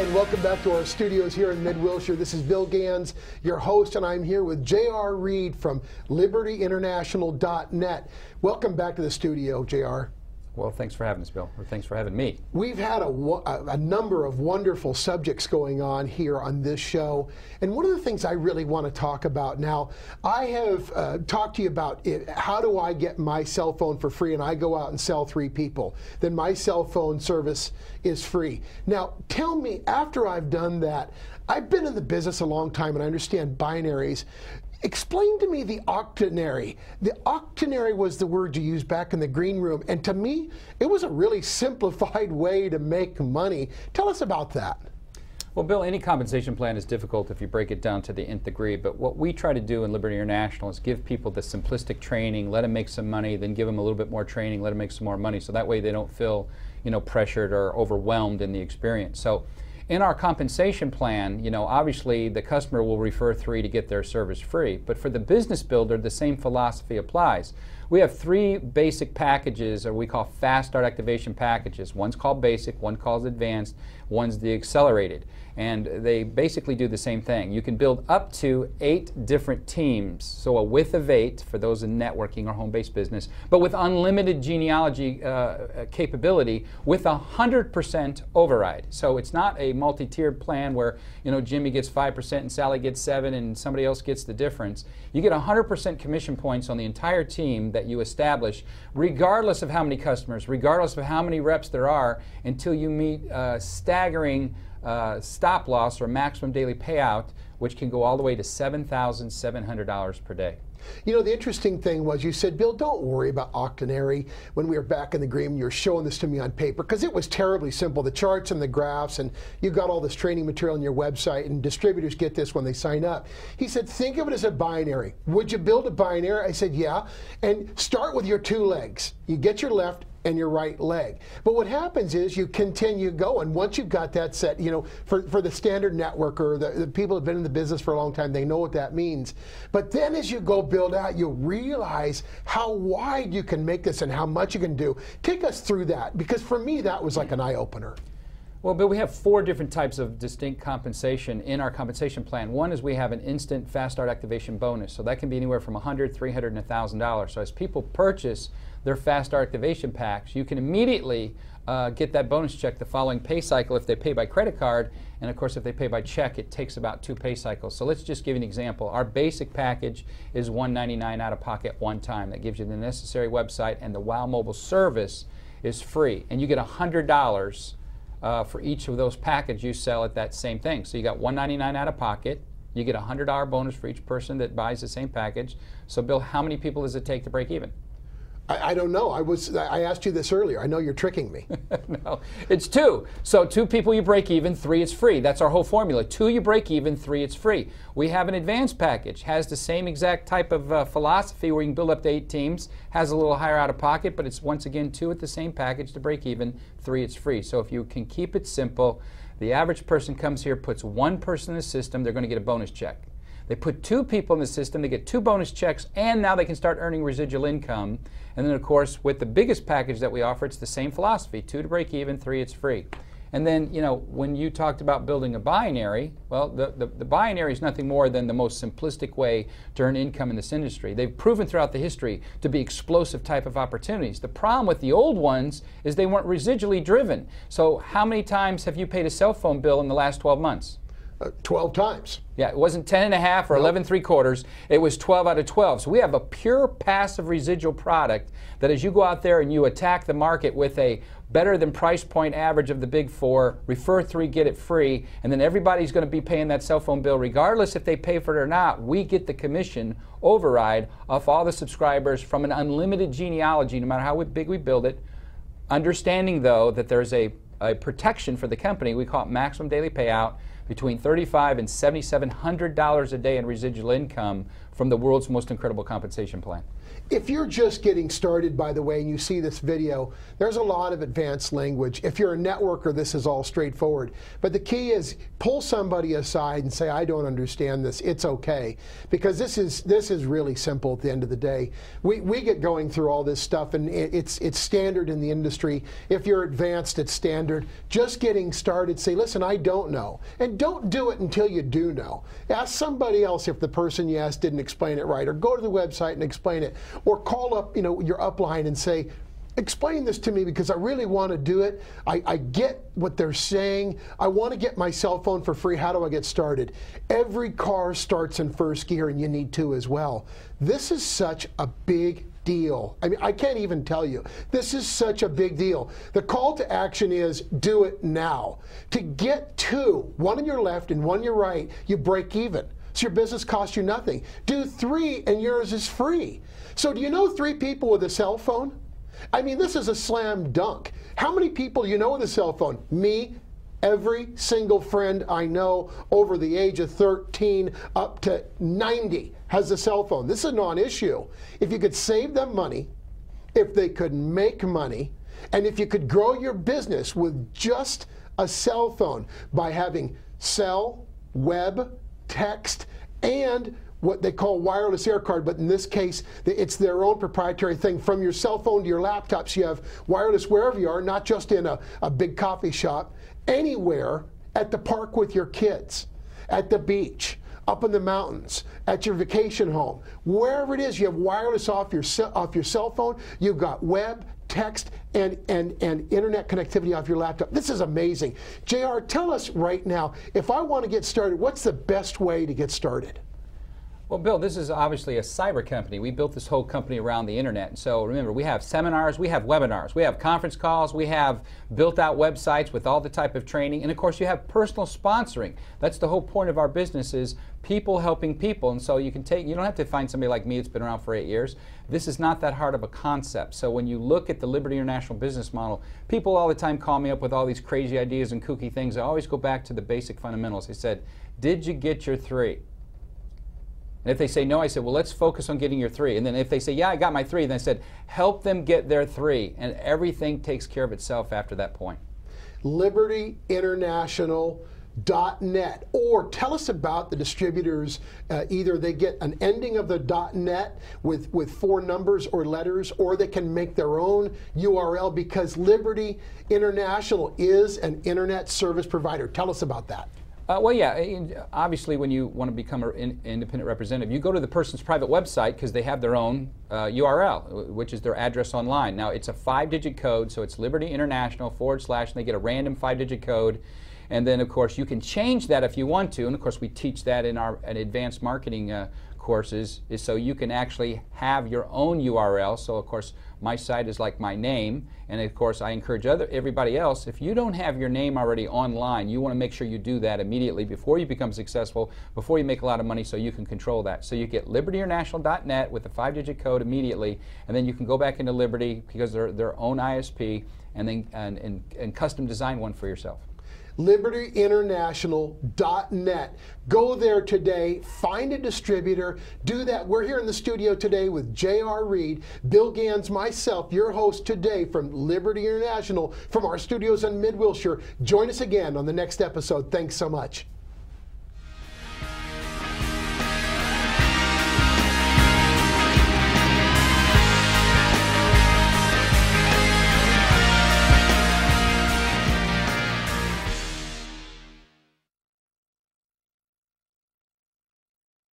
gentlemen, welcome back to our studios here in Mid-Wilshire. This is Bill Ganz, your host, and I'm here with J.R. Reed from LibertyInternational.net. Welcome back to the studio, J.R. Well, thanks for having us, Bill, or thanks for having me. We've had a number of wonderful subjects going on here on this show, and one of the things I really want to talk about now, I have talked to you about how do I get my cell phone for free, and I go out and sell 3 people. Then my cell phone service is free. Now, tell me, after I've done that, I've been in the business a long time, and I understand binaries. Explain to me the octenary. The octenary was the word you used back in the green room, and to me, it was a really simplified way to make money. Tell us about that. Well, Bill, any compensation plan is difficult if you break it down to the nth degree, but what we try to do in Liberty International is give people the simplistic training, let them make some money, then give them a little bit more training, let them make some more money, so that way they don't feel, pressured or overwhelmed in the experience. So in our compensation plan, obviously the customer will refer 3 to get their service free, but for the business builder, the same philosophy applies. We have 3 basic packages, or we call fast start activation packages. One's called basic, one called advanced, one's the accelerated. And they basically do the same thing. You can build up to 8 different teams, so a width of 8 for those in networking or home-based business, but with unlimited genealogy capability with 100% override. So it's not a multi-tiered plan where Jimmy gets 5% and Sally gets 7% and somebody else gets the difference. You get 100% commission points on the entire team that you establish, regardless of how many customers, regardless of how many reps there are, until you meet staggering stop loss or maximum daily payout, which can go all the way to $7,700 per day. The interesting thing was you said, Bill, don't worry about octenary. When we were back in the green, you were showing this to me on paper because it was terribly simple, the charts and the graphs, and you got all this training material on your website, and distributors get this when they sign up. He said, think of it as a binary. Would you build a binary? I said, yeah, and start with your 2 legs. You get your left and your right leg. But what happens is you continue going. Once you've got that set, for the standard networker, the people who have been in the business for a long time, they know what that means. But then as you go build out, you realize how wide you can make this and how much you can do. Take us through that, because for me, that was like an eye-opener. Well, Bill, we have 4 different types of distinct compensation in our compensation plan. One is we have an instant fast start activation bonus. So that can be anywhere from $100, $300, and $1,000. So as people purchase their fast start activation packs, you can immediately get that bonus check the following pay cycle if they pay by credit card. And of course, if they pay by check, it takes about 2 pay cycles. So let's just give you an example. Our basic package is $199 out of pocket one time. That gives you the necessary website, and the WOW mobile service is free. And you get $100 for each of those packages you sell at that same thing. So you got $199 out of pocket. You get a $100 bonus for each person that buys the same package. So Bill, how many people does it take to break even? I don't know. I asked you this earlier. I know you're tricking me. No, it's 2. So 2 people you break even, 3 it's free. That's our whole formula. 2 you break even, 3 it's free. We have an advanced package. Has the same exact type of philosophy where you can build up to 8 teams. Has a little higher out of pocket, but it's once again 2 at the same package to break even, 3 it's free. So if you can keep it simple, the average person comes here, puts 1 person in the system, they're going to get a bonus check. They put 2 people in the system, they get 2 bonus checks, and now they can start earning residual income. And then, of course, with the biggest package that we offer, it's the same philosophy. 2 to break even, 3 it's free. And then, when you talked about building a binary, well, the binary is nothing more than the most simplistic way to earn income in this industry. They've proven throughout the history to be explosive type of opportunities. The problem with the old ones is they weren't residually driven. So how many times have you paid a cell phone bill in the last 12 months? 12 times. Yeah, it wasn't 10.5 or 11.75. It was 12 out of 12. So we have a pure passive residual product that as you go out there and you attack the market with a better than price point average of the big 4, refer 3, get it free, and then everybody's going to be paying that cell phone bill regardless if they pay for it or not. We get the commission override off all the subscribers from an unlimited genealogy, no matter how big we build it. Understanding, though, that there's a protection for the company. We call it maximum daily payout. between $3,500 and $7,700 a day in residual income from the world's most incredible compensation plan. If you're just getting started, by the way, and you see this video, there's a lot of advanced language. If you're a networker, this is all straightforward. But the key is pull somebody aside and say, I don't understand this. It's okay. Because this is really simple at the end of the day. We get going through all this stuff, and it's standard in the industry. If you're advanced, it's standard. Just getting started, say, listen, I don't know. And don't do it until you do know. Ask somebody else if the person you asked didn't explain it right, or go to the website and explain it. Or call up, your upline and say, explain this to me because I really want to do it. I get what they're saying. I want to get my cell phone for free. How do I get started? Every car starts in first gear, and you need to as well. This is such a big deal. I mean, I can't even tell you. This is such a big deal. The call to action is do it now. To get two, one on your left and one on your right, you break even. So your business costs you nothing. Do three and yours is free. So do you know 3 people with a cell phone? I mean, this is a slam dunk. How many people do you know with a cell phone? Me, every single friend I know over the age of 13 up to 90 has a cell phone. This is a non-issue. If you could save them money, if they could make money, and if you could grow your business with just a cell phone by having cell, web, text, and what they call wireless air card, but in this case, it's their own proprietary thing. From your cell phone to your laptops, you have wireless wherever you are, not just in a big coffee shop, anywhere, at the park with your kids, at the beach, up in the mountains, at your vacation home, wherever it is, you have wireless off your cell phone, you've got web, text, and internet connectivity off your laptop. This is amazing. JR, tell us right now, if I want to get started, what's the best way to get started? Well, Bill, this is obviously a cyber company. We built this whole company around the internet. So remember, we have seminars, we have webinars, we have conference calls, we have built out websites with all the type of training, and of course you have personal sponsoring. That's the whole point of our business, is people helping people. And so you don't have to find somebody like me that's been around for 8 years. This is not that hard of a concept. So when you look at the Liberty International business model, people all the time call me up with all these crazy ideas and kooky things. I always go back to the basic fundamentals. They said, did you get your 3? And if they say no, I said, well, let's focus on getting your 3. And then if they say, yeah, I got my 3, then I said, help them get their 3. And everything takes care of itself after that point. LibertyInternational.net. Or tell us about the distributors. Either they get an ending of the .net with 4 numbers or letters, or they can make their own URL, because Liberty International is an internet service provider. Tell us about that. Well, yeah, obviously when you want to become an independent representative, you go to the person's private website because they have their own URL, which is their address online. Now, it's a 5-digit code, so it's Liberty International / and they get a random 5-digit code. And then, of course, you can change that if you want to. And, of course, we teach that in our advanced marketing courses, is so you can actually have your own URL. So, of course, my site is like my name. And, of course, I encourage everybody else, if you don't have your name already online, you want to make sure you do that immediately before you become successful, before you make a lot of money, so you can control that. So you get LibertyInternational.net with the 5-digit code immediately, and then you can go back into Liberty because they're their own ISP, and then and custom design one for yourself. LibertyInternational.net. Go there today, find a distributor, do that. We're here in the studio today with J.R. Reed, Bill Ganz, myself, your host today from Liberty International, from our studios in Mid-Wilshire. Join us again on the next episode. Thanks so much.